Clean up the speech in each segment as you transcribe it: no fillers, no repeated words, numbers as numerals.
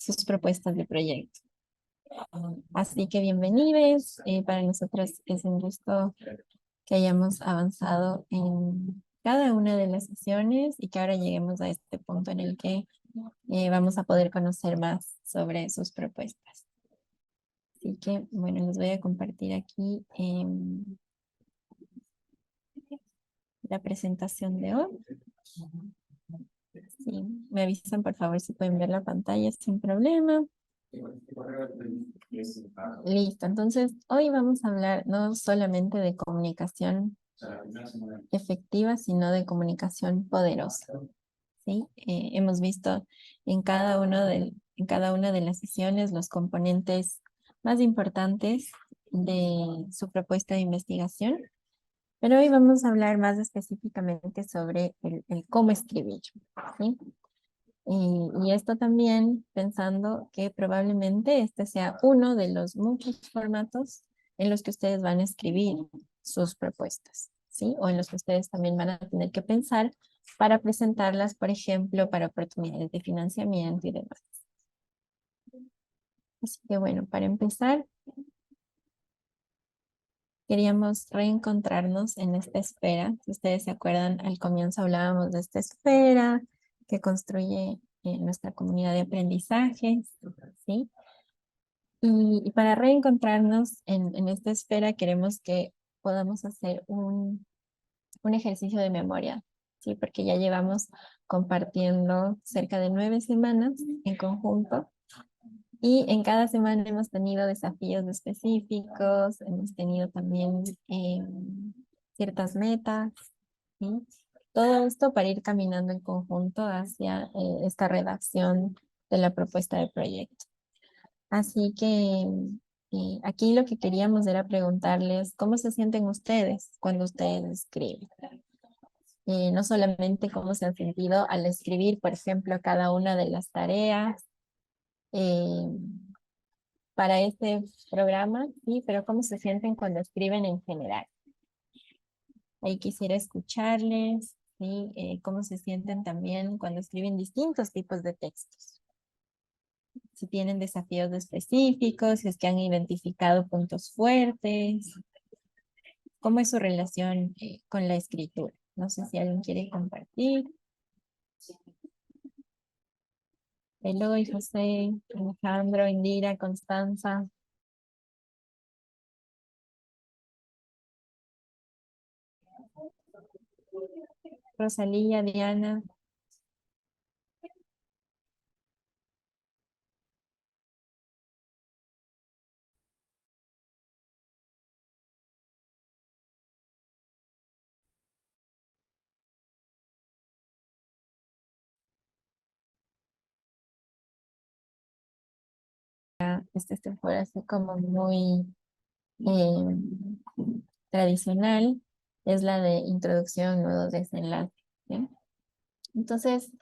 sus propuestas de proyecto. Así que bienvenidos. Para nosotros es un gusto que hayamos avanzado en cada una de las sesiones y que ahora lleguemos a este punto en el que vamos a poder conocer más sobre sus propuestas. Así que, bueno, les voy a compartir aquí la presentación de hoy. Sí, me avisan por favor si pueden ver la pantalla sin problema. Listo, entonces hoy vamos a hablar no solamente de comunicación efectiva, sino de comunicación poderosa. ¿Sí? Hemos visto en cada una de las sesiones los componentes más importantes de su propuesta de investigación, pero hoy vamos a hablar más específicamente sobre el cómo escribir. ¿Sí? Y esto también pensando que probablemente este sea uno de los muchos formatos en los que ustedes van a escribir sus propuestas, ¿sí? O en los que ustedes también van a tener que pensar para presentarlas, por ejemplo, para oportunidades de financiamiento y demás. Así que bueno, para empezar, queríamos reencontrarnos en esta esfera. Si ustedes se acuerdan, al comienzo hablábamos de esta esfera que construye nuestra comunidad de aprendizaje, ¿sí? Y para reencontrarnos en esta esfera queremos que podamos hacer un ejercicio de memoria, ¿sí? Porque ya llevamos compartiendo cerca de 9 semanas en conjunto y en cada semana hemos tenido desafíos específicos, hemos tenido también ciertas metas, ¿sí? Todo esto para ir caminando en conjunto hacia esta redacción de la propuesta de proyecto. Así que aquí lo que queríamos era preguntarles cómo se sienten ustedes cuando ustedes escriben. No solamente cómo se han sentido al escribir, por ejemplo, cada una de las tareas eh, para este programa, sí, pero cómo se sienten cuando escriben en general. Ahí quisiera escucharles, ¿sí? Cómo se sienten también cuando escriben distintos tipos de textos. Si tienen desafíos específicos, si es que han identificado puntos fuertes, cómo es su relación con la escritura. No sé si alguien quiere compartir. Eloy, José, Alejandro, Indira, Constanza. Rosalía, Diana. Este fue así como muy tradicional, es la de introducción, nudo, desenlace. ¿Sí? Entonces,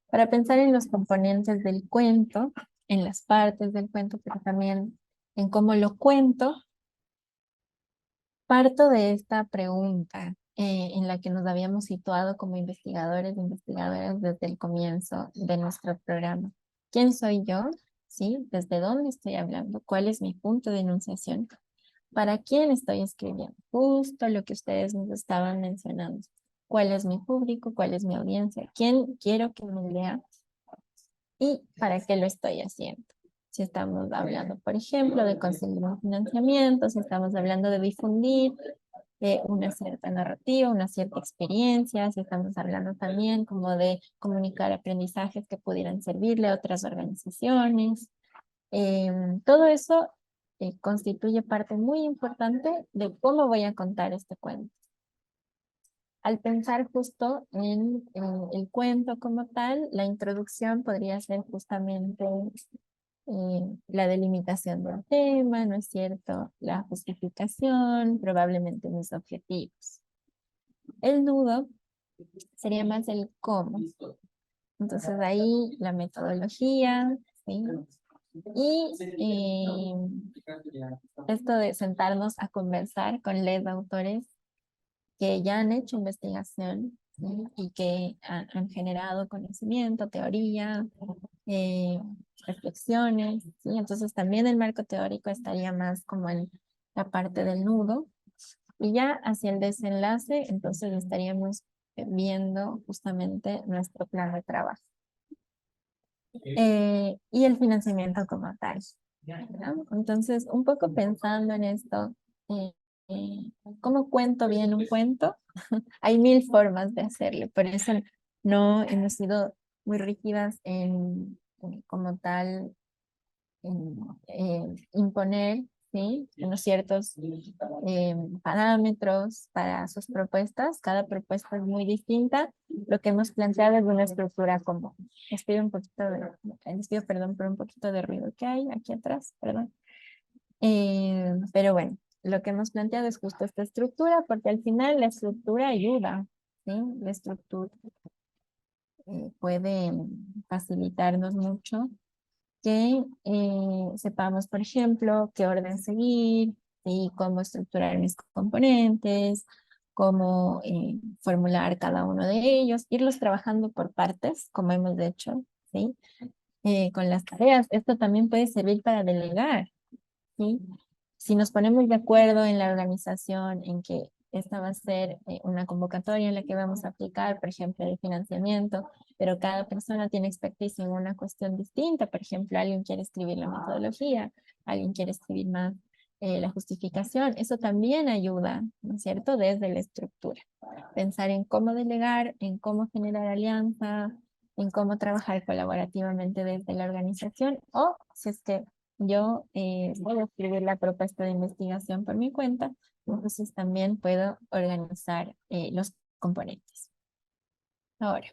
para pensar en los componentes del cuento, en las partes del cuento, pero también en cómo lo cuento, parto de esta pregunta en la que nos habíamos situado como investigadores e investigadoras desde el comienzo de nuestro programa. ¿Quién soy yo? ¿Sí? ¿Desde dónde estoy hablando? ¿Cuál es mi punto de enunciación? ¿Para quién estoy escribiendo? Justo lo que ustedes nos estaban mencionando. ¿Cuál es mi público? ¿Cuál es mi audiencia? ¿Quién quiero que me lea? ¿Y para qué lo estoy haciendo? Si estamos hablando, por ejemplo, de conseguir un financiamiento, si estamos hablando de difundir una cierta narrativa, una cierta experiencia, si estamos hablando también como de comunicar aprendizajes que pudieran servirle a otras organizaciones. Todo eso constituye parte muy importante de cómo voy a contar este cuento. Al pensar justo en el cuento como tal, la introducción podría ser justamente la delimitación del tema, ¿no es cierto? La justificación, probablemente mis objetivos. El nudo sería más el cómo. Entonces ahí la metodología, ¿sí? Y esto de sentarnos a conversar con les autores que ya han hecho investigación, ¿sí? Y que han generado conocimiento, teoría, eh, reflexiones, ¿sí? Entonces también el marco teórico estaría más como en la parte del nudo. Y ya hacia el desenlace, entonces estaríamos viendo justamente nuestro plan de trabajo. Y el financiamiento como tal, ¿no? Entonces, un poco pensando en esto, eh, eh, ¿cómo cuento bien un cuento? Hay mil formas de hacerlo, por eso no hemos sido muy rígidas en como tal imponer, ¿sí? Unos ciertos parámetros para sus propuestas. Cada propuesta es muy distinta. Lo que hemos planteado es una estructura común. Les pido perdón por un poquito de ruido que hay aquí atrás, perdón. Pero bueno, lo que hemos planteado es justo esta estructura, porque al final la estructura ayuda, ¿sí? La estructura puede facilitarnos mucho que sepamos, por ejemplo, qué orden seguir y cómo estructurar mis componentes, cómo formular cada uno de ellos, irlos trabajando por partes, como hemos hecho, ¿sí? Con las tareas. Esto también puede servir para delegar, ¿sí? Si nos ponemos de acuerdo en la organización, en que esta va a ser una convocatoria en la que vamos a aplicar, por ejemplo, el financiamiento, pero cada persona tiene expertise en una cuestión distinta. Por ejemplo, alguien quiere escribir la metodología, alguien quiere escribir más la justificación. Eso también ayuda, ¿no es cierto?, desde la estructura. Pensar en cómo delegar, en cómo generar alianza, en cómo trabajar colaborativamente desde la organización, o si es que yo voy a escribir la propuesta de investigación por mi cuenta, entonces también puedo organizar los componentes. Ahora,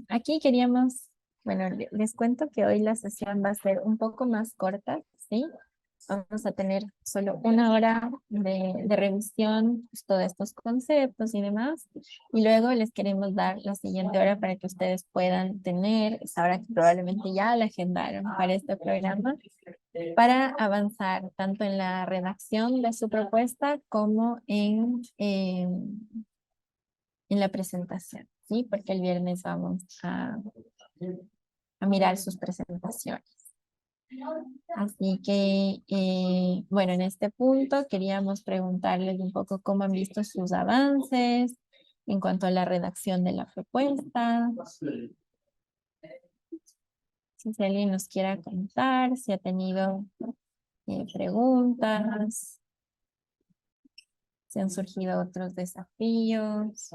aquí queríamos, bueno, les cuento que hoy la sesión va a ser un poco más corta, ¿sí? Vamos a tener solo una hora de revisión, pues, todos estos conceptos y demás. Y luego les queremos dar la siguiente hora para que ustedes puedan tener, esa hora que probablemente ya la agendaron para este programa, para avanzar tanto en la redacción de su propuesta como en la presentación, ¿sí? Porque el viernes vamos a mirar sus presentaciones. Así que, bueno, en este punto queríamos preguntarles un poco cómo han visto sus avances en cuanto a la redacción de la propuesta. Si alguien nos quiera contar, si ha tenido preguntas, si han surgido otros desafíos.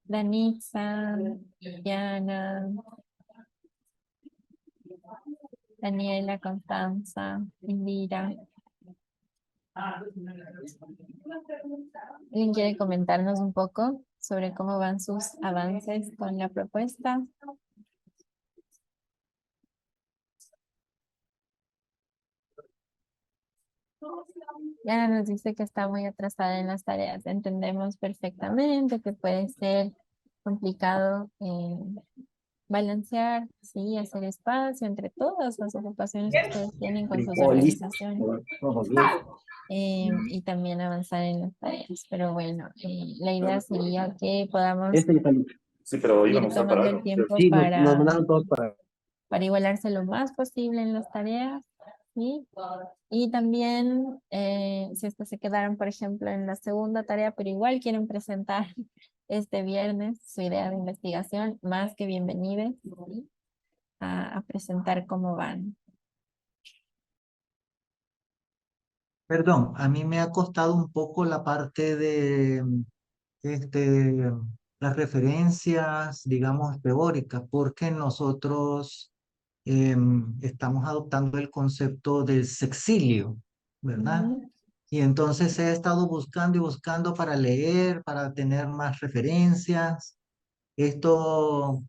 Danitza, Diana, Daniela, Constanza, Indira. ¿Alguien quiere comentarnos un poco sobre cómo van sus avances con la propuesta? Diana nos dice que está muy atrasada en las tareas. Entendemos perfectamente que puede ser complicado balancear, sí, hacer espacio entre todas las ocupaciones que ustedes tienen con sus organizaciones y también avanzar en las tareas. Pero bueno, la idea sería que podamos Sí, pero ir íbamos a tomando parar, el ¿no? tiempo Sí, nos mandaron todos para igualarse lo más posible en las tareas, ¿sí? Y también, si es que se quedaron, por ejemplo, en la segunda tarea, pero igual quieren presentar este viernes su idea de investigación, más que bienvenidos, ¿sí? A presentar cómo van. Perdón, a mí me ha costado un poco la parte de este, las referencias, digamos, teóricas, porque nosotros estamos adoptando el concepto del sexilio, ¿verdad? Ujú. Y entonces he estado buscando y buscando para leer, para tener más referencias. Esto,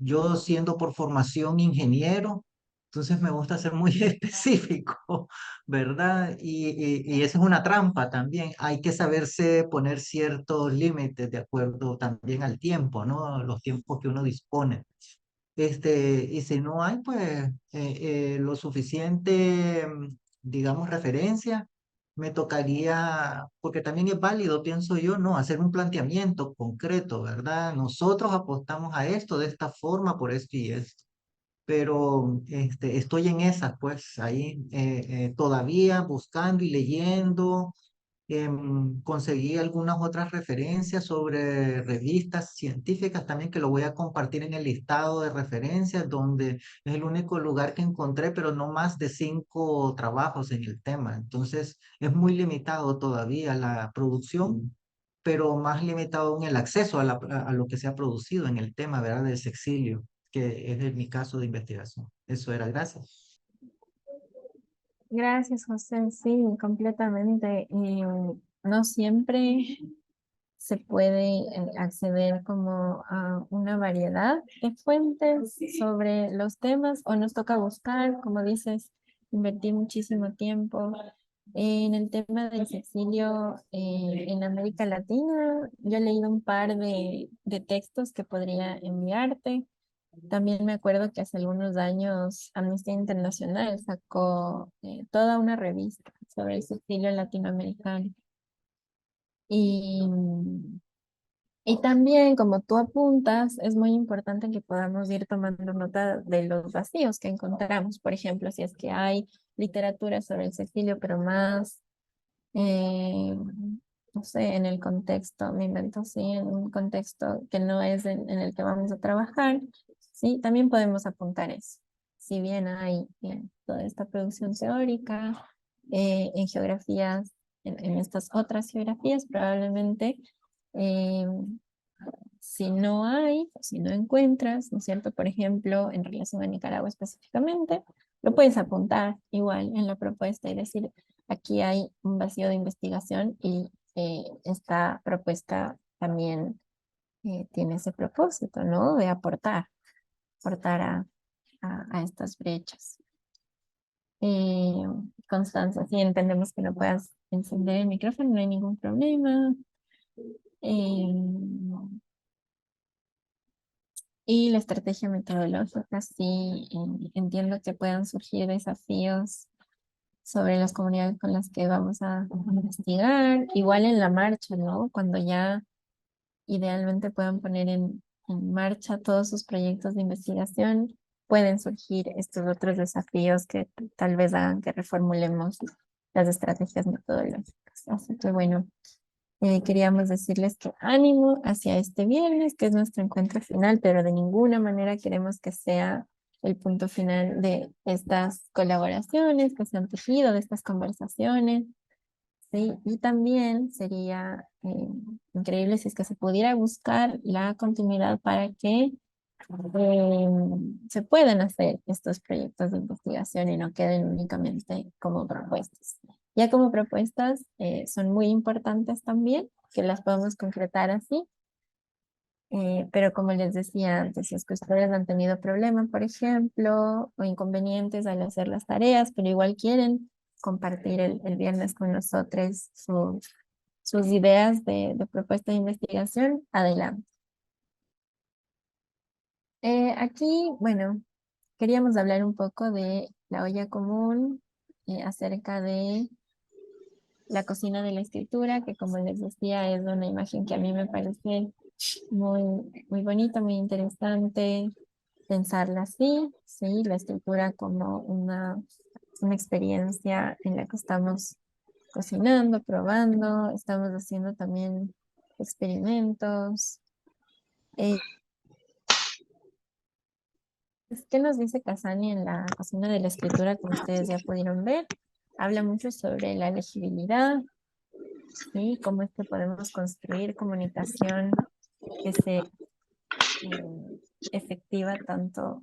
yo siendo por formación ingeniero, Entonces me gusta ser muy específico, ¿verdad? Y esa es una trampa también. Hay que saberse poner ciertos límites de acuerdo también al tiempo, ¿no? Los tiempos que uno dispone. Y si no hay, pues, lo suficiente, digamos, referencia, me tocaría, porque también es válido, pienso yo, ¿no? Hacer un planteamiento concreto, ¿verdad? Nosotros apostamos a esto de esta forma, por esto y esto, pero estoy en esas, pues ahí todavía buscando y leyendo. Conseguí algunas otras referencias sobre revistas científicas también que lo voy a compartir en el listado de referencias, donde es el único lugar que encontré, pero no más de 5 trabajos en el tema. Entonces es muy limitado todavía la producción, pero más limitado aún el acceso a lo que se ha producido en el tema, ¿verdad? Del sexilio, que es mi caso de investigación. Eso era, gracias. Gracias, José. Sí, completamente. No siempre se puede acceder como a una variedad de fuentes sobre los temas o nos toca buscar, como dices, invertir muchísimo tiempo. En el tema del sexilio en América Latina, yo he leído un par de textos que podría enviarte. También me acuerdo que hace algunos años Amnistía Internacional sacó toda una revista sobre el sexilio latinoamericano. Y, y también, como tú apuntas, es muy importante que podamos ir tomando nota de los vacíos que encontramos. Por ejemplo, si es que hay literatura sobre el sexilio, pero más, eh, no sé, en el contexto, me invento, sí, en un contexto que no es en el que vamos a trabajar, sí, también podemos apuntar eso. Si bien hay toda esta producción teórica, en geografías, en estas otras geografías, probablemente eh, si no hay, o si no encuentras, ¿no es cierto? Por ejemplo, en relación a Nicaragua específicamente, lo puedes apuntar igual en la propuesta y decir, aquí hay un vacío de investigación y esta propuesta también tiene ese propósito, ¿no? De aportar a estas brechas. Eh, Constanza, sí entendemos que no puedas encender el micrófono, no hay ningún problema. Eh, Y la estrategia metodológica, sí, entiendo que puedan surgir desafíos sobre las comunidades con las que vamos a investigar, igual en la marcha, ¿no? Cuando ya idealmente puedan poner en marcha todos sus proyectos de investigación, pueden surgir estos otros desafíos que tal vez hagan que reformulemos las estrategias metodológicas. Así que bueno. Queríamos decirles que ánimo hacia este viernes, que es nuestro encuentro final, pero de ninguna manera queremos que sea el punto final de estas colaboraciones que se han tejido, de estas conversaciones, ¿sí? Y también sería increíble si es que se pudiera buscar la continuidad para que eh, se puedan hacer estos proyectos de investigación y no queden únicamente como propuestas. Ya como propuestas son muy importantes también, que las podemos concretar así, pero como les decía antes, si es que ustedes han tenido problemas, por ejemplo, o inconvenientes al hacer las tareas, pero igual quieren compartir el viernes con nosotros sus ideas de propuesta de investigación, adelante. Aquí, bueno, queríamos hablar un poco de la olla común, acerca de la cocina de la escritura, que como les decía es una imagen que a mí me parece muy, muy bonita, muy interesante pensarla así, sí, la escritura como una experiencia en la que estamos cocinando, probando, estamos haciendo también experimentos. Eh, ¿Qué nos dice Casani en la cocina de la escritura, como ustedes ya pudieron ver? Habla mucho sobre la legibilidad, ¿sí? Cómo es que podemos construir comunicación que sea efectiva tanto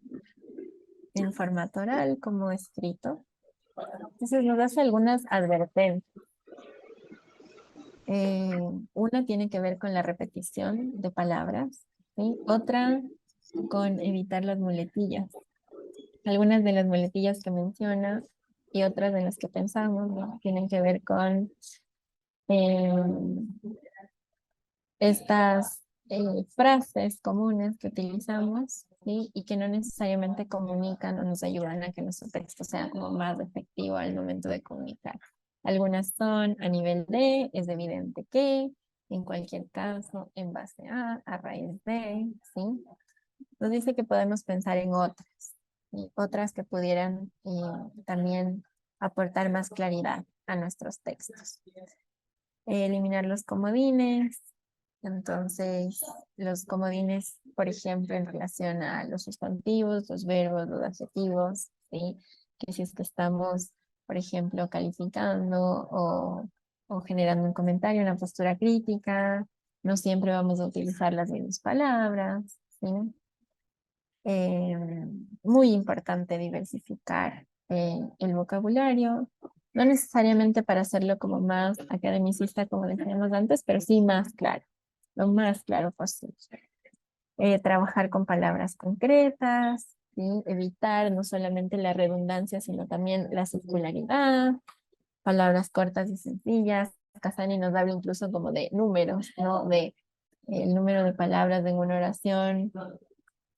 en formato oral como escrito. Entonces nos hace algunas advertencias. Una tiene que ver con la repetición de palabras, ¿sí? Otra con evitar las muletillas. algunas de las muletillas que menciona y otras de las que pensamos, ¿no? Tienen que ver con estas frases comunes que utilizamos, ¿sí? Y que no necesariamente comunican o nos ayudan a que nuestro texto sea como más efectivo al momento de comunicar. Algunas son a nivel de, es evidente que, en cualquier caso, en base a raíz de, ¿sí? Nos dice que podemos pensar en otras, y otras que pudieran también aportar más claridad a nuestros textos. Eliminar los comodines. Entonces, los comodines, por ejemplo, en relación a los sustantivos, los verbos, los adjetivos, ¿sí? Que si es que estamos, por ejemplo, calificando o generando un comentario, una postura crítica, no siempre vamos a utilizar las mismas palabras, ¿sí? Eh, Muy importante diversificar el vocabulario, no necesariamente para hacerlo como más academicista como decíamos antes, pero sí más claro, lo más claro posible. Trabajar con palabras concretas, ¿sí? Evitar no solamente la redundancia, sino también la circularidad, palabras cortas y sencillas. Casani nos habla incluso como de números, ¿no? De el número de palabras en una oración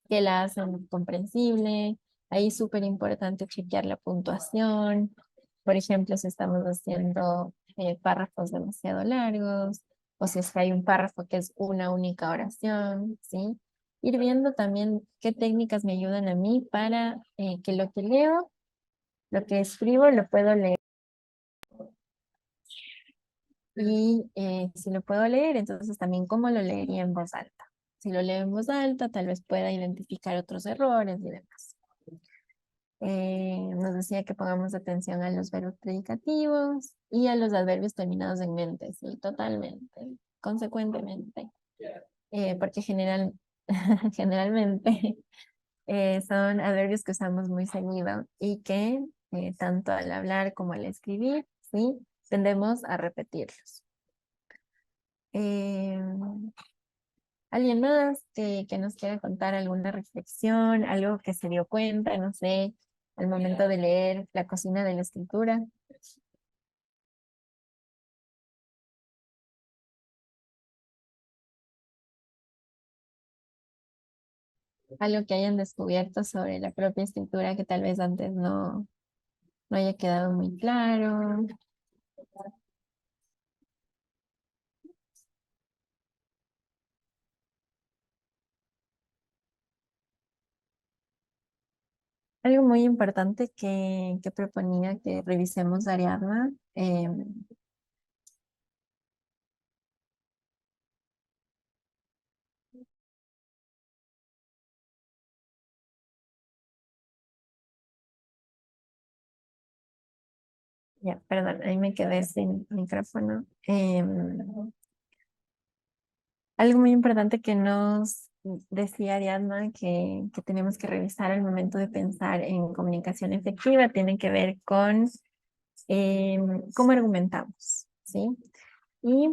que la hacen comprensible. Ahí es súper importante chequear la puntuación. Por ejemplo, si estamos haciendo párrafos demasiado largos, o si es que hay un párrafo que es una única oración, ¿sí? Ir viendo también qué técnicas me ayudan a mí para que lo que leo, lo que escribo, lo puedo leer. Y si lo puedo leer, entonces también cómo lo leería en voz alta. Si lo leo en voz alta, tal vez pueda identificar otros errores y demás. Nos decía que pongamos atención a los verbos predicativos y a los adverbios terminados en mente, sí, totalmente, consecuentemente, porque generalmente son adverbios que usamos muy seguido y que tanto al hablar como al escribir, sí, tendemos a repetirlos. Eh, ¿Alguien más que nos quiera contar alguna reflexión, algo que se dio cuenta, no sé, al momento de leer La cocina de la escritura? Algo que hayan descubierto sobre la propia escritura que tal vez antes no haya quedado muy claro. Algo muy importante que proponía que revisemos Ariadna. Ya, perdón, ahí me quedé sin micrófono. Algo muy importante que nos decía Ariadna que tenemos que revisar al momento de pensar en comunicación efectiva tiene que ver con cómo argumentamos, ¿sí? Y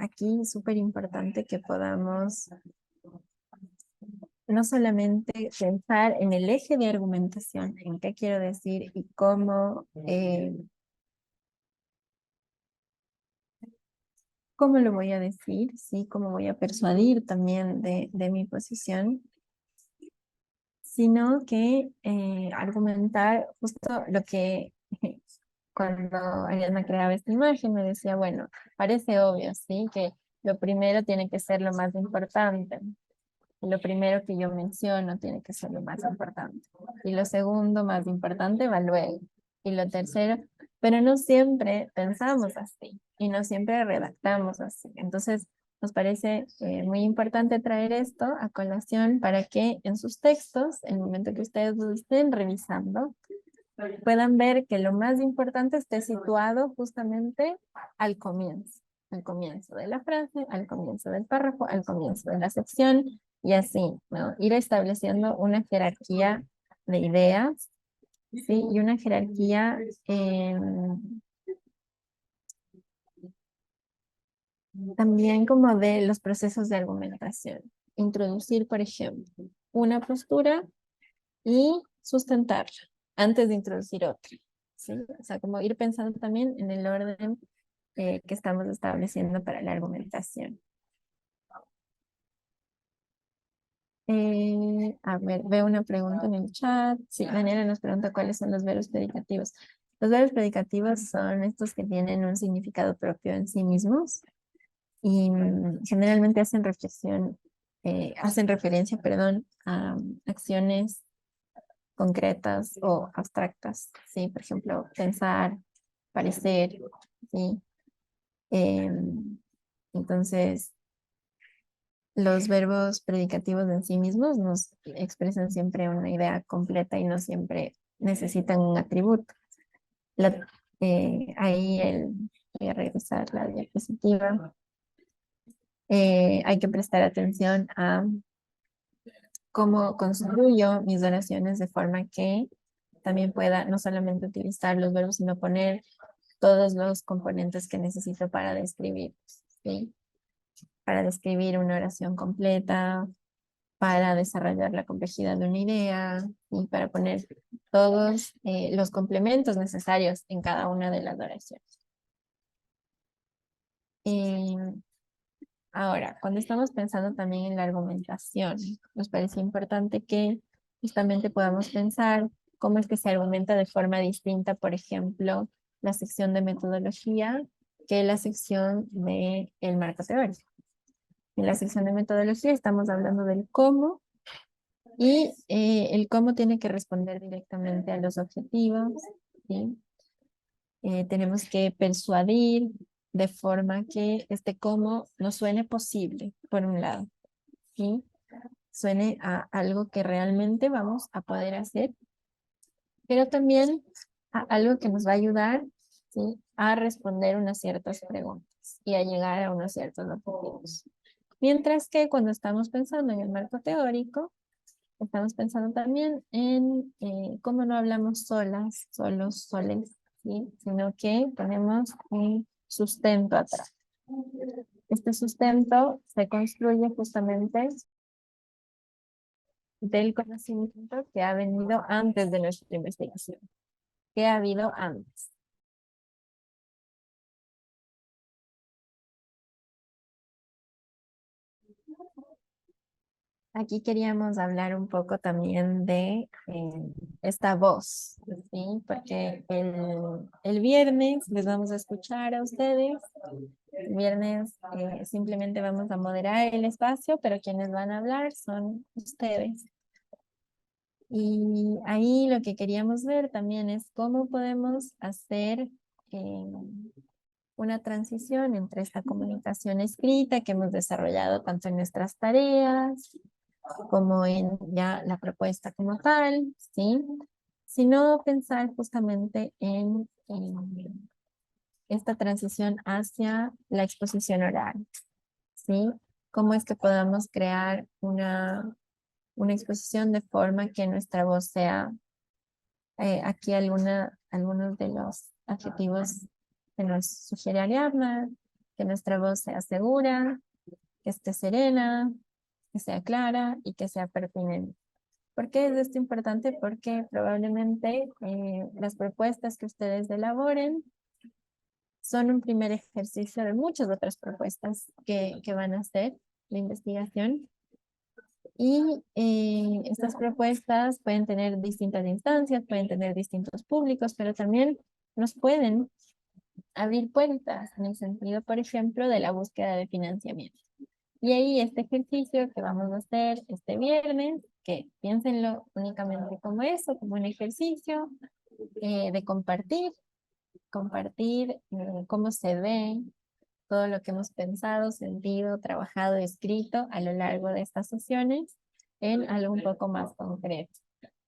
aquí es súper importante que podamos no solamente pensar en el eje de argumentación, en qué quiero decir y cómo lo voy a decir, ¿sí? Cómo voy a persuadir también de mi posición, sino que argumentar justo lo que cuando Ariadna creaba esta imagen me decía, bueno, parece obvio, ¿sí? Que lo primero tiene que ser lo más importante. Lo primero que yo menciono tiene que ser lo más importante. Y lo segundo más importante va luego. Y lo tercero, pero no siempre pensamos así y no siempre redactamos así. Entonces, nos parece muy importante traer esto a colación para que en sus textos, en el momento que ustedes lo estén revisando, puedan ver que lo más importante esté situado justamente al comienzo de la frase, al comienzo del párrafo, al comienzo de la sección y así, ¿no? Ir estableciendo una jerarquía de ideas, ¿sí? Y una jerarquía también como de los procesos de argumentación. Introducir, por ejemplo, una postura y sustentarla antes de introducir otra, ¿sí? O sea, como ir pensando también en el orden que estamos estableciendo para la argumentación. A ver, veo una pregunta en el chat. Sí, Daniela nos pregunta cuáles son los verbos predicativos. Los verbos predicativos son estos que tienen un significado propio en sí mismos y generalmente hacen referencia, perdón, a acciones concretas o abstractas, ¿sí? Por ejemplo, pensar, parecer, ¿sí? Entonces, los verbos predicativos en sí mismos nos expresan siempre una idea completa y no siempre necesitan un atributo. Voy a regresar la diapositiva. Hay que prestar atención a cómo construyo mis oraciones de forma que también pueda no solamente utilizar los verbos, sino poner todos los componentes que necesito para describir, ¿sí? Para describir una oración completa, para desarrollar la complejidad de una idea y para poner todos los complementos necesarios en cada una de las oraciones. Ahora, cuando estamos pensando también en la argumentación, nos parece importante que justamente podamos pensar cómo es que se argumenta de forma distinta, por ejemplo, la sección de metodología que la sección de el marco teórico. En la sección de metodología estamos hablando del cómo y el cómo tiene que responder directamente a los objetivos, ¿sí? Tenemos que persuadir de forma que este cómo nos suene posible, por un lado, ¿sí? Suene a algo que realmente vamos a poder hacer, pero también a algo que nos va a ayudar, ¿sí? A responder unas ciertas preguntas y a llegar a unos ciertos objetivos. Mientras que cuando estamos pensando en el marco teórico, estamos pensando también en cómo no hablamos solas, solos, soles, ¿sí? Sino que ponemos un sustento atrás. Este sustento se construye justamente del conocimiento que ha venido antes de nuestra investigación, que ha habido antes. Aquí queríamos hablar un poco también de esta voz, ¿sí? Porque el viernes les vamos a escuchar a ustedes. El viernes simplemente vamos a moderar el espacio, pero quienes van a hablar son ustedes. Y ahí lo que queríamos ver también es cómo podemos hacer una transición entre esta comunicación escrita que hemos desarrollado tanto en nuestras tareas como en ya la propuesta como tal, ¿sí? Sino pensar justamente en esta transición hacia la exposición oral, ¿sí? Cómo es que podamos crear una exposición de forma que nuestra voz sea, aquí algunos de los adjetivos que nos sugiere Ariadna, que nuestra voz sea segura, que esté serena, que sea clara y que sea pertinente. ¿Por qué es esto importante? Porque probablemente las propuestas que ustedes elaboren son un primer ejercicio de muchas otras propuestas que van a hacer la investigación. Y estas propuestas pueden tener distintas instancias, pueden tener distintos públicos, pero también nos pueden abrir puertas en el sentido, por ejemplo, de la búsqueda de financiamiento. Y ahí este ejercicio que vamos a hacer este viernes, que piénsenlo únicamente como eso, como un ejercicio de compartir cómo se ve todo lo que hemos pensado, sentido, trabajado, escrito a lo largo de estas sesiones en algo un poco más concreto,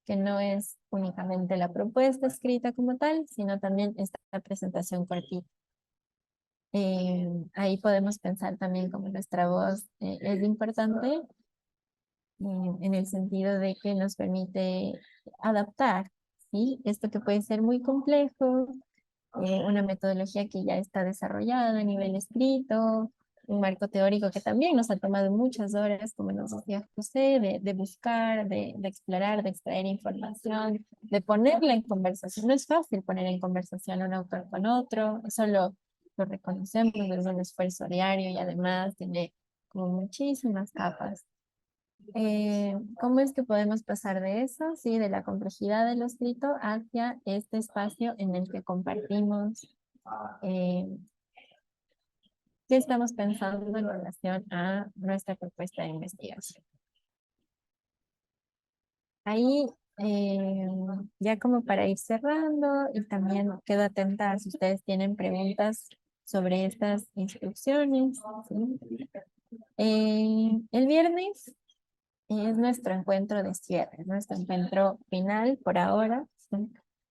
que no es únicamente la propuesta escrita como tal, sino también esta presentación cortita. Ahí podemos pensar también cómo nuestra voz es importante en el sentido de que nos permite adaptar, ¿sí? Esto que puede ser muy complejo, una metodología que ya está desarrollada a nivel escrito, un marco teórico que también nos ha tomado muchas horas, como nos decía José, de buscar, de explorar, de extraer información, de ponerla en conversación. No es fácil poner en conversación a un autor con otro, eso lo reconocemos, es un esfuerzo diario y además tiene como muchísimas capas. ¿Cómo es que podemos pasar de eso, sí, de la complejidad de lo escrito hacia este espacio en el que compartimos eh, qué estamos pensando en relación a nuestra propuesta de investigación? Ahí, eh, ya como para ir cerrando, y también quedo atenta si ustedes tienen preguntas sobre estas instrucciones, ¿sí? El viernes es nuestro encuentro de cierre, nuestro encuentro final por ahora, ¿sí?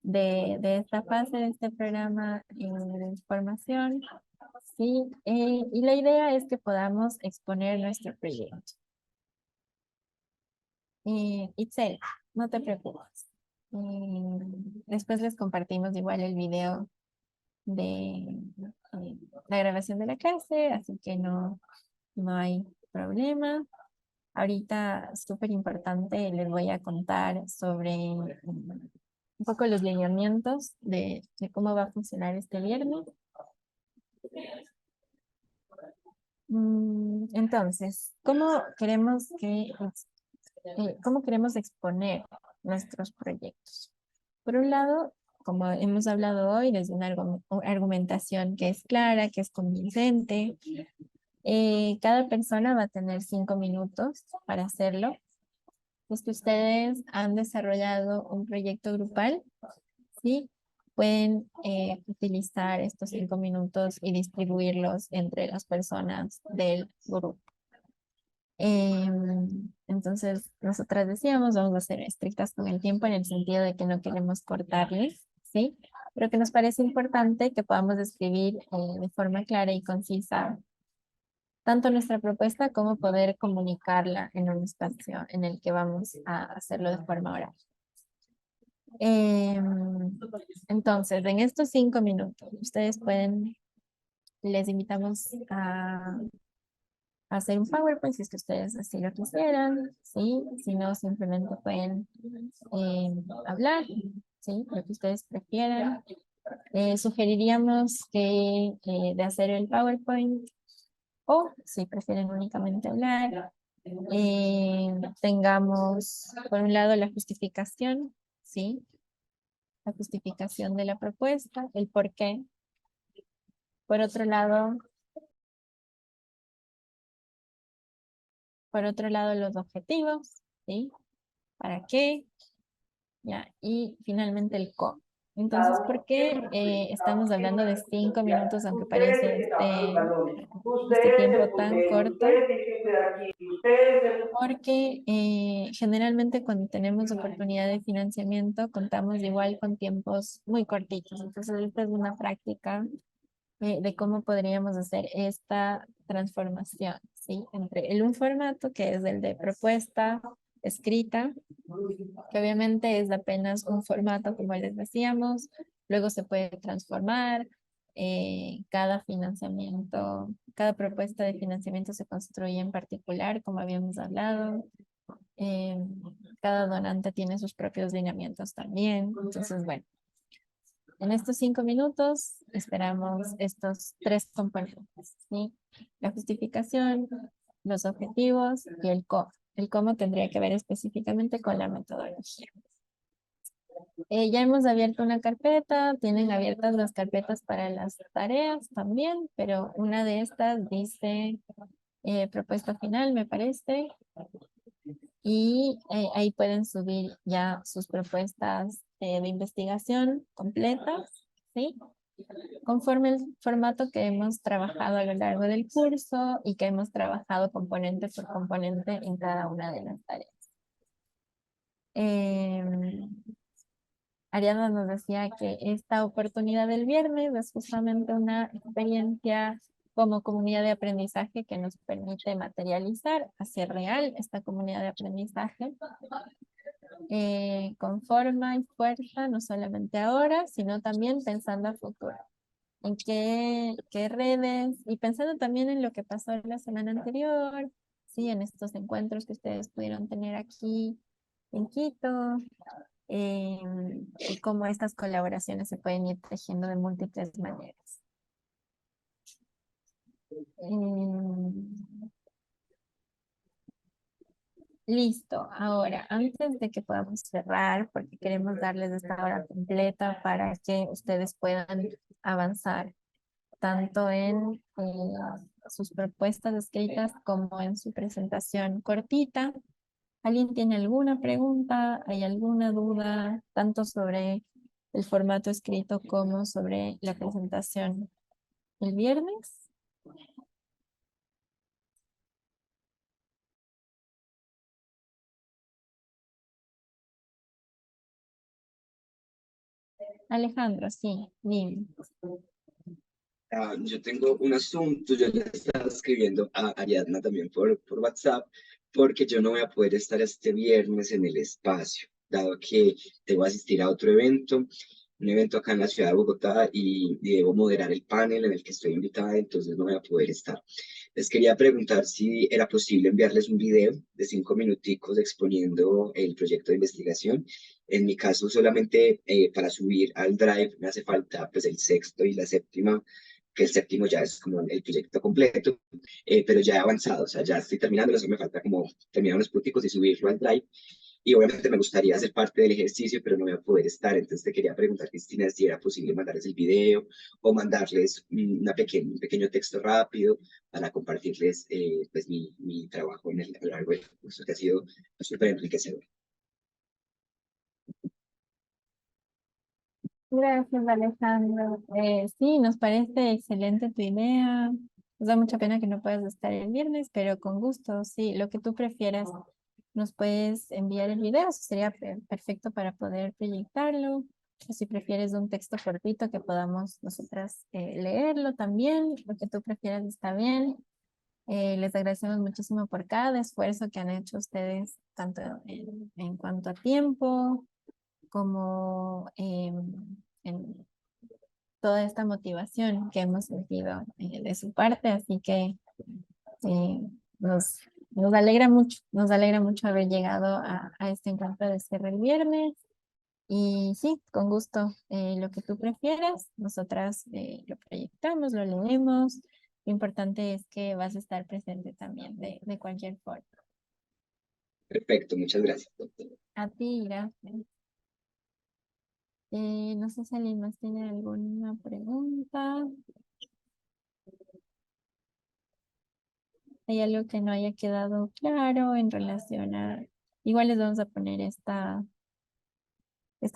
De esta fase, de este programa de formación, ¿sí? Y la idea es que podamos exponer nuestro proyecto. Itzel, no te preocupes. Después les compartimos igual el video de la grabación de la clase, así que no hay problema. Ahorita, súper importante, les voy a contar sobre un poco los lineamientos de cómo va a funcionar este viernes. Entonces, cómo queremos exponer nuestros proyectos? Por un lado, como hemos hablado hoy, desde una argumentación que es clara, que es convincente. Cada persona va a tener 5 minutos para hacerlo. Es que ustedes han desarrollado un proyecto grupal, ¿sí? Pueden utilizar estos 5 minutos y distribuirlos entre las personas del grupo. Entonces, nosotras decíamos, vamos a ser estrictas con el tiempo en el sentido de que no queremos cortarles, ¿sí? Pero que nos parece importante que podamos describir de forma clara y concisa tanto nuestra propuesta como poder comunicarla en un espacio en el que vamos a hacerlo de forma oral. Entonces, en estos 5 minutos, ustedes les invitamos a hacer un PowerPoint si es que ustedes así lo quisieran, ¿sí? Si no, simplemente pueden hablar, ¿sí? Lo que ustedes prefieran. Sugeriríamos que de hacer el PowerPoint o si prefieren únicamente hablar, tengamos por un lado la justificación, ¿sí? La justificación de la propuesta, el por qué. Por otro lado los objetivos, ¿sí? ¿Para qué? Ya, y finalmente el cómo. Entonces, ¿por qué estamos hablando de 5 minutos, aunque parece este tiempo tan corto? Porque generalmente cuando tenemos oportunidad de financiamiento contamos igual con tiempos muy cortitos. Entonces, esta es una práctica de cómo podríamos hacer esta transformación, ¿sí? Entre un formato que es el de propuesta escrita, que obviamente es apenas un formato, como les decíamos, luego se puede transformar, cada financiamiento, cada propuesta de financiamiento se construye en particular, como habíamos hablado, eh, cada donante tiene sus propios lineamientos también, entonces bueno. En estos 5 minutos esperamos estos 3 componentes, ¿sí? La justificación, los objetivos y el cómo. El cómo tendría que ver específicamente con la metodología. Ya hemos abierto una carpeta, tienen abiertas las carpetas para las tareas también, pero una de estas dice propuesta final, me parece, y ahí pueden subir ya sus propuestas de investigación completas, ¿sí? Conforme el formato que hemos trabajado a lo largo del curso y que hemos trabajado componente por componente en cada una de las tareas. Ariadna nos decía que esta oportunidad del viernes es justamente una experiencia como comunidad de aprendizaje que nos permite materializar, hacer real esta comunidad de aprendizaje con forma y fuerza, no solamente ahora, sino también pensando a futuro. qué redes, y pensando también en lo que pasó la semana anterior, sí, en estos encuentros que ustedes pudieron tener aquí en Quito, y cómo estas colaboraciones se pueden ir tejiendo de múltiples maneras. Em, Listo. Ahora, antes de que podamos cerrar, porque queremos darles esta hora completa para que ustedes puedan avanzar tanto en sus propuestas escritas como en su presentación cortita. ¿Alguien tiene alguna pregunta? ¿Hay alguna duda, tanto sobre el formato escrito como sobre la presentación el viernes? Alejandro, sí, dime. Yo tengo un asunto, yo le estaba escribiendo a Ariadna también por WhatsApp, porque yo no voy a poder estar este viernes en el espacio, dado que debo asistir a otro evento, un evento acá en la ciudad de Bogotá, y debo moderar el panel en el que estoy invitada, entonces no voy a poder estar. Les quería preguntar si era posible enviarles un video de 5 minuticos exponiendo el proyecto de investigación. En mi caso, solamente para subir al Drive me hace falta pues el sexto y la séptima, que el séptimo ya es como el proyecto completo, pero ya he avanzado, o sea, ya estoy terminando, solo me falta como terminar unos punticos y subirlo al Drive. Y obviamente me gustaría ser parte del ejercicio, pero no voy a poder estar. Entonces te quería preguntar, Cristina, si era posible mandarles el video o mandarles un pequeño texto rápido para compartirles pues mi trabajo a lo largo del curso, que ha sido súper enriquecedor. Gracias, Alejandro. Sí, nos parece excelente tu idea. Nos da mucha pena que no puedas estar el viernes, pero con gusto, sí, lo que tú prefieras, nos puedes enviar el video, eso sería perfecto para poder proyectarlo. O si prefieres un texto cortito que podamos nosotras leerlo también, lo que tú prefieras está bien. Les agradecemos muchísimo por cada esfuerzo que han hecho ustedes, tanto en cuanto a tiempo como en toda esta motivación que hemos sentido de su parte, así que eh, nos, nos alegra mucho haber llegado a este encuentro de cierre el viernes. Y sí, con gusto, lo que tú prefieras, nosotras lo proyectamos, lo leemos. Lo importante es que vas a estar presente también de cualquier forma. Perfecto, muchas gracias. A ti, gracias. No sé si alguien más tiene alguna pregunta. ¿Hay algo que no haya quedado claro en relación a... Igual les vamos a poner esta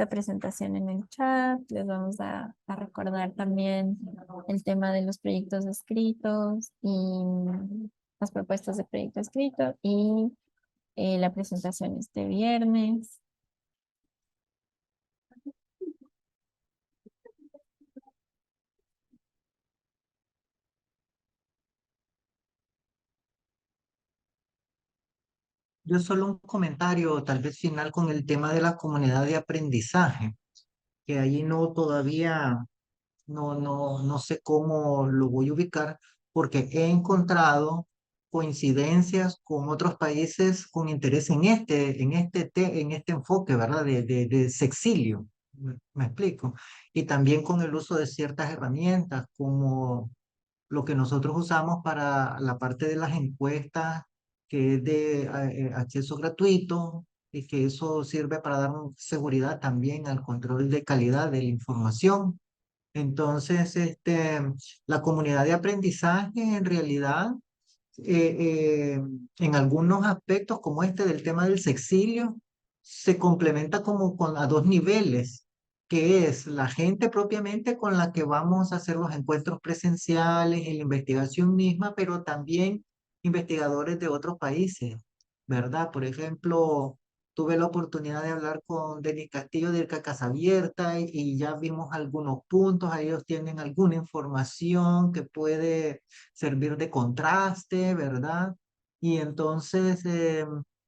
presentación en el chat. Les vamos a recordar también el tema de los proyectos escritos y las propuestas de proyecto escrito y la presentación este viernes. Yo solo un comentario, tal vez final, con el tema de la comunidad de aprendizaje, que allí no todavía no sé cómo lo voy a ubicar, porque he encontrado coincidencias con otros países con interés en este enfoque, ¿verdad? De sexilio, me explico. Y también con el uso de ciertas herramientas como lo que nosotros usamos para la parte de las encuestas, que es de acceso gratuito y que eso sirve para dar seguridad también al control de calidad de la información. Entonces, la comunidad de aprendizaje en realidad, en algunos aspectos como este del tema del sexilio, se complementa como con a dos niveles, que es la gente propiamente con la que vamos a hacer los encuentros presenciales en la investigación misma, pero también investigadores de otros países, ¿verdad? Por ejemplo, tuve la oportunidad de hablar con Denis Castillo de Casa Abierta y ya vimos algunos puntos, ahí ellos tienen alguna información que puede servir de contraste, ¿verdad? Y entonces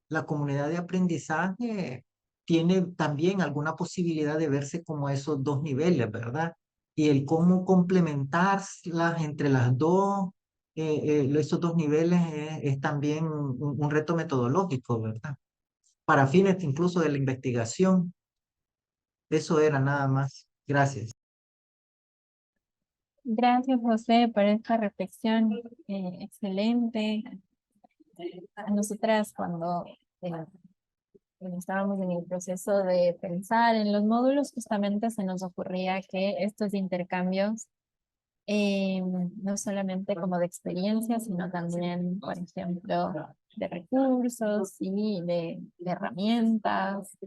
la comunidad de aprendizaje tiene también alguna posibilidad de verse como esos dos niveles, ¿verdad? y el cómo complementarlas entre las dos, esos dos niveles es también un reto metodológico, ¿verdad? Para fines incluso de la investigación. Eso era nada más. Gracias. Gracias, José, por esta reflexión excelente. A nosotras cuando estábamos en el proceso de pensar en los módulos, justamente se nos ocurría que estos intercambios, no solamente como de experiencias, sino también, por ejemplo, de recursos y de herramientas,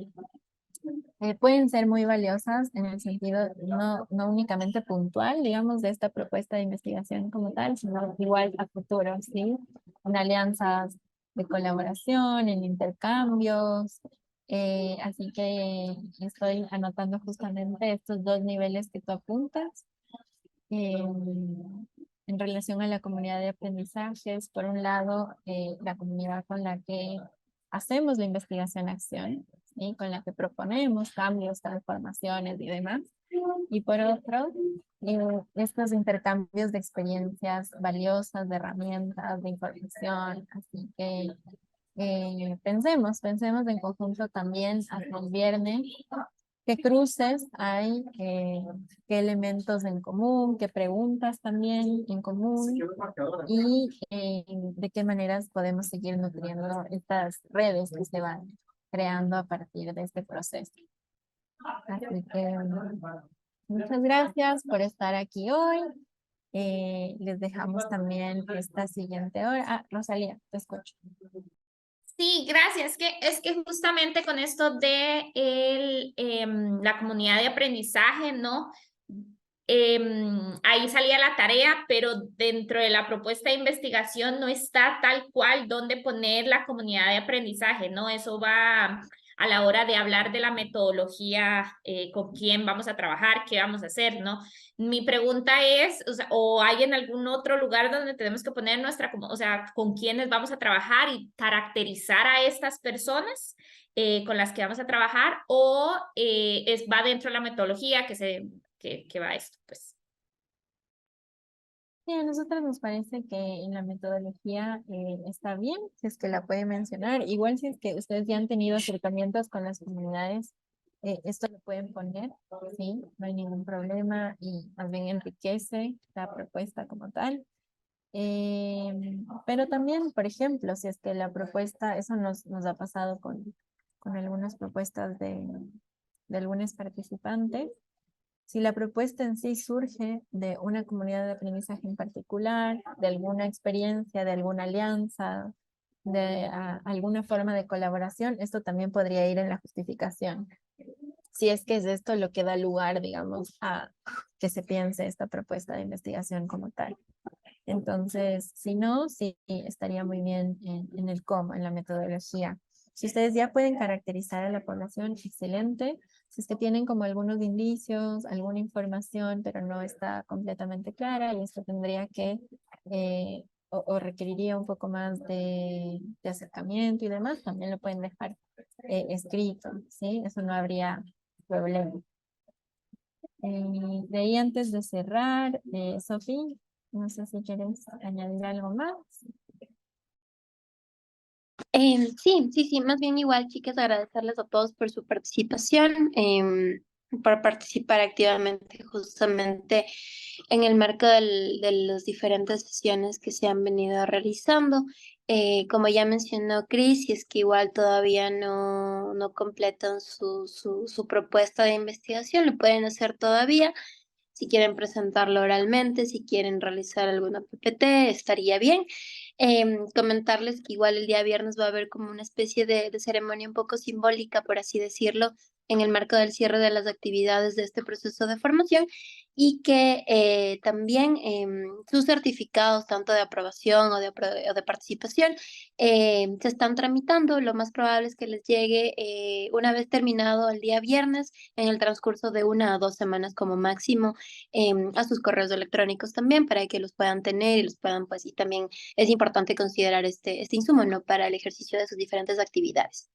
pueden ser muy valiosas en el sentido no únicamente puntual, digamos, de esta propuesta de investigación como tal, sino igual a futuro, ¿sí? En alianzas de colaboración, en intercambios. Así que estoy anotando justamente estos dos niveles que tú apuntas. En relación a la comunidad de aprendizajes, por un lado, la comunidad con la que hacemos la investigación-acción, ¿sí? Con la que proponemos cambios, transformaciones y demás. Y por otro, estos intercambios de experiencias valiosas, de herramientas, de información. Así que pensemos en conjunto también hasta el viernes qué cruces hay, qué elementos en común, qué preguntas también en común y de qué maneras podemos seguir nutriendo estas redes que se van creando a partir de este proceso. Así que muchas gracias por estar aquí hoy. Les dejamos también esta siguiente hora. Ah, Rosalía, te escucho. Sí, gracias. Es que justamente con esto de la comunidad de aprendizaje, ¿no? Ahí salía la tarea, pero dentro de la propuesta de investigación no está tal cual dónde poner la comunidad de aprendizaje, ¿no? Eso va a la hora de hablar de la metodología, con quién vamos a trabajar, qué vamos a hacer, ¿no? Mi pregunta es, o hay en algún otro lugar donde tenemos que poner o sea, con quiénes vamos a trabajar y caracterizar a estas personas con las que vamos a trabajar, o va dentro de la metodología que va esto, pues. Sí, a nosotros nos parece que en la metodología está bien, si es que la puede mencionar. Igual si es que ustedes ya han tenido acercamientos con las comunidades, esto lo pueden poner, sí, no hay ningún problema y más bien enriquece la propuesta como tal. Pero también, por ejemplo, si es que la propuesta, eso nos ha pasado con algunas propuestas de algunos participantes. Si la propuesta en sí surge de una comunidad de aprendizaje en particular, de alguna experiencia, de alguna alianza, de alguna forma de colaboración, esto también podría ir en la justificación. Si es que es esto lo que da lugar, digamos, a que se piense esta propuesta de investigación como tal. Entonces, si no, sí estaría muy bien en el cómo, en la metodología. Si ustedes ya pueden caracterizar a la población, excelente. Si es que tienen como algunos indicios, alguna información, pero no está completamente clara, y esto tendría que, o requeriría un poco más de acercamiento y demás, también lo pueden dejar escrito, ¿sí? Eso no habría problema. De ahí antes de cerrar, Sofía, no sé si quieres añadir algo más. Sí, más bien igual, chicas, agradecerles a todos por su participación, por participar activamente justamente en el marco de las diferentes sesiones que se han venido realizando. Como ya mencionó Cris, y es que igual todavía no completan su propuesta de investigación, lo pueden hacer todavía. Si quieren presentarlo oralmente, si quieren realizar alguna PPT, estaría bien. Comentarles que igual el día viernes va a haber como una especie de ceremonia un poco simbólica, por así decirlo, en el marco del cierre de las actividades de este proceso de formación, y que también sus certificados, tanto de aprobación o de participación, se están tramitando. Lo más probable es que les llegue una vez terminado el día viernes, en el transcurso de 1 a 2 semanas como máximo, a sus correos electrónicos también, para que los puedan tener y los puedan, pues, y también es importante considerar este insumo, ¿no?, para el ejercicio de sus diferentes actividades.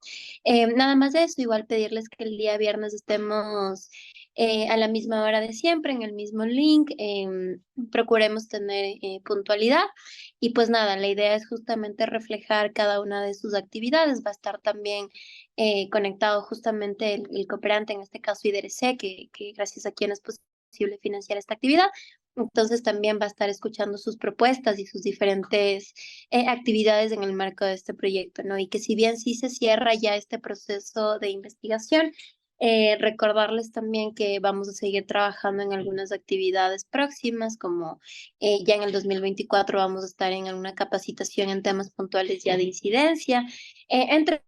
Nada más de eso, igual pedirles que el día viernes estemos a la misma hora de siempre, en el mismo link. Procuremos tener puntualidad y pues nada, la idea es justamente reflejar cada una de sus actividades. Va a estar también conectado justamente el cooperante, en este caso IDRC, que gracias a quien es posible financiar esta actividad. Entonces también va a estar escuchando sus propuestas y sus diferentes actividades en el marco de este proyecto, ¿no? Y que si bien sí se cierra ya este proceso de investigación, recordarles también que vamos a seguir trabajando en algunas actividades próximas, como ya en el 2024 vamos a estar en alguna capacitación en temas puntuales ya de incidencia, entre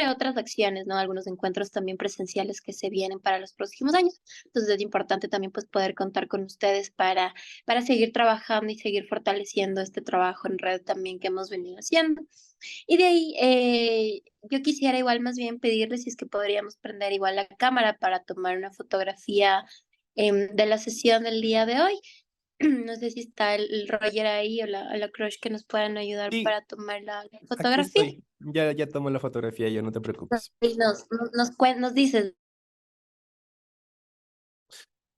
otras acciones, ¿no? Algunos encuentros también presenciales que se vienen para los próximos años. Entonces es importante también pues poder contar con ustedes para seguir trabajando y seguir fortaleciendo este trabajo en red también que hemos venido haciendo. Y de ahí yo quisiera igual más bien pedirles si es que podríamos prender igual la cámara para tomar una fotografía de la sesión del día de hoy. No sé si está el Roger ahí o la Crush que nos puedan ayudar Sí, para tomar la aquí fotografía. estoy. Ya tomo la fotografía, yo no te preocupes. Y nos dices.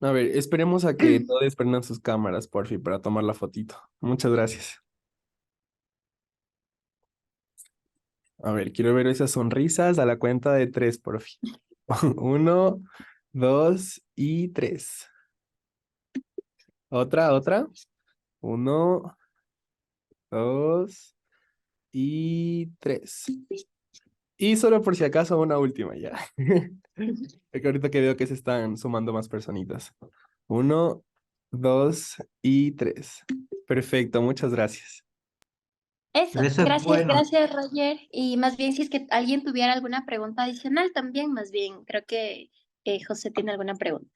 A ver, esperemos a que todos prendan sus cámaras, porfi, para tomar la fotito. Muchas gracias. A ver, quiero ver esas sonrisas a la cuenta de 3, porfi. 1, 2 y 3. Otra. 1, 2 y 3. Y solo por si acaso una última ya. Porque ahorita que veo que se están sumando más personitas. 1, 2 y 3. Perfecto, muchas gracias. Eso, Eso es bueno. gracias Roger. Y más bien si es que alguien tuviera alguna pregunta adicional también, más bien creo que José tiene alguna pregunta.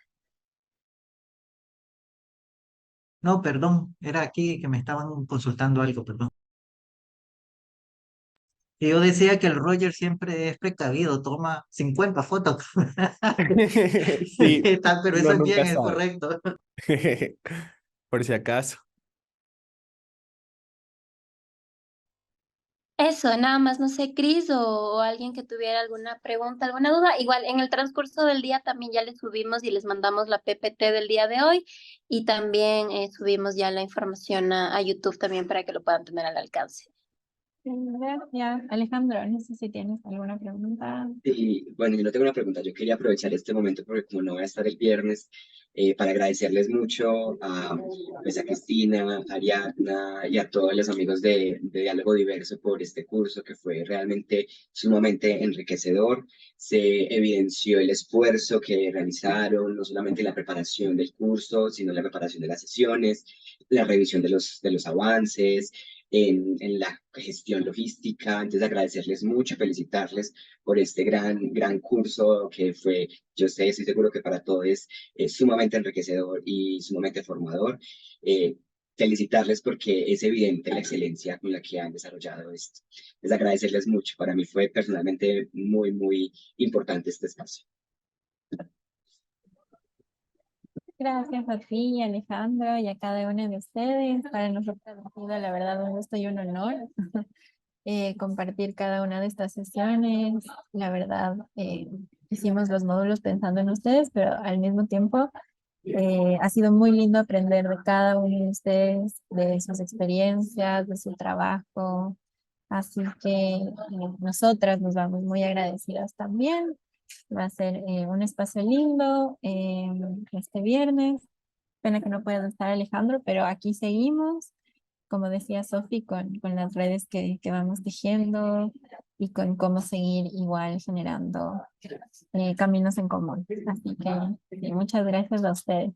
No, perdón, era aquí que me estaban consultando algo, perdón. Y yo decía que el Roger siempre es precavido, toma 50 fotos. Sí, Pero eso uno es bien, nunca es sabe. correcto. Por si acaso. Eso, nada más, no sé, Cris o alguien que tuviera alguna pregunta, alguna duda. Igual en el transcurso del día también ya les subimos y les mandamos la PPT del día de hoy y también subimos ya la información a YouTube también para que lo puedan tener al alcance. Gracias. Alejandro, no sé si tienes alguna pregunta. Y bueno, yo no tengo una pregunta, yo quería aprovechar este momento porque como no voy a estar el viernes, para agradecerles mucho pues a Cristina, a Ariadna y a todos los amigos de Diálogo Diverso por este curso que fue realmente sumamente enriquecedor. Se evidenció el esfuerzo que realizaron, no solamente en la preparación del curso, sino en la preparación de las sesiones, la revisión de los avances, en la gestión logística. Entonces agradecerles mucho, felicitarles por este gran curso que fue, yo sé, estoy seguro que para todos es sumamente enriquecedor y sumamente formador. Felicitarles porque es evidente la excelencia con la que han desarrollado esto. Les agradecerles mucho. Para mí fue personalmente muy importante este espacio. Gracias a ti, Alejandro, y a cada uno de ustedes. Para nosotros ha sido, la verdad, un gusto y un honor compartir cada una de estas sesiones. La verdad, hicimos los módulos pensando en ustedes, pero al mismo tiempo ha sido muy lindo aprender de cada uno de ustedes, de sus experiencias, de su trabajo. Así que nosotras nos vamos muy agradecidas también. Va a ser un espacio lindo este viernes. Pena que no pueda estar Alejandro, pero aquí seguimos, como decía Sofi, con las redes que vamos tejiendo y con cómo seguir igual generando caminos en común. Así que sí, muchas gracias a ustedes.